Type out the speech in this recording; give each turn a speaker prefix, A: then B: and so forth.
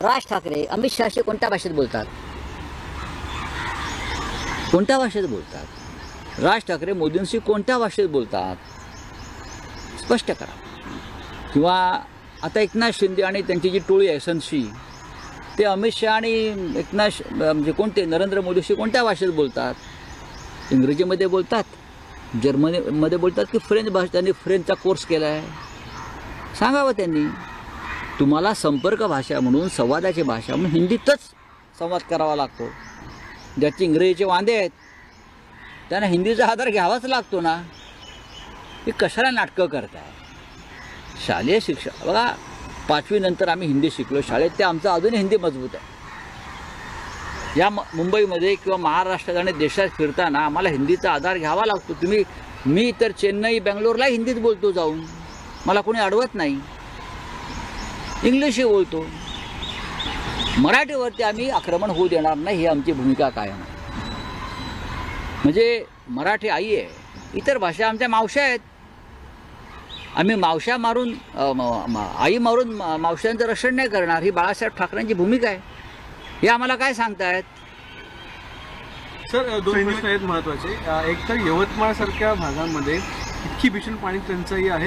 A: राज ठाकरे अमित शहाशी कोणत्या भाषेत बोलतात? कोणत्या भाषेत बोलतात? राज ठाकरे मोदींशी कोणत्या भाषेत बोलतात? स्पष्ट करा. किंवा आता एकनाथ शिंदे आणि त्यांची जी टोळी आहे एसएनसी, ते अमित शहा आणि म्हणजे कोणते नरेंद्र मोदीशी कोणत्या भाषेत बोलतात? इंग्रजीमध्ये बोलतात, जर्मनीमध्ये बोलतात की फ्रेंच भाषा? त्यांनी फ्रेंचचा कोर्स केला आहे, सांगावं त्यांनी. तुम्हाला संपर्क भाषा म्हणून, संवादाची भाषा म्हणून हिंदीतच संवाद करावा लागतो. ज्याचे इंग्रजीचे वांदे आहेत त्यांना हिंदीचा आधार घ्यावाच लागतो ना. हे कशाला नाटकं करताय? शालेय शिक्षण बघा, 5वी नंतर आम्ही हिंदी शिकलो शाळेत, ते आमचं अजूनही हिंदी मजबूत आहे. या मुंबईमध्ये किंवा महाराष्ट्रात आणि देशात फिरताना आम्हाला हिंदीचा आधार घ्यावा लागतो. मी तर चेन्नई बेंगलोरला हिंदीत बोलतो जाऊन, मला कोणी अडवत नाही. इंग्लिशही बोलतो. मराठीवरती आम्ही आक्रमण होऊ देणार नाही, ही आमची भूमिका कायम आहे. म्हणजे मराठी आई आहे, इतर भाषा आमच्या मावश्या आहेत. आम्ही मावश्या मारून आई मारून मावश्यांचं रक्षण नाही करणार, ही बाळासाहेब ठाकरेंची भूमिका आहे. हे आम्हाला काय सांगतायत?
B: सर, 2 प्रश्न आहेत महत्त्वाचे. एक तर यवतमाळसारख्या भागामध्ये इतकी भीषण पाणी टंचाई आहे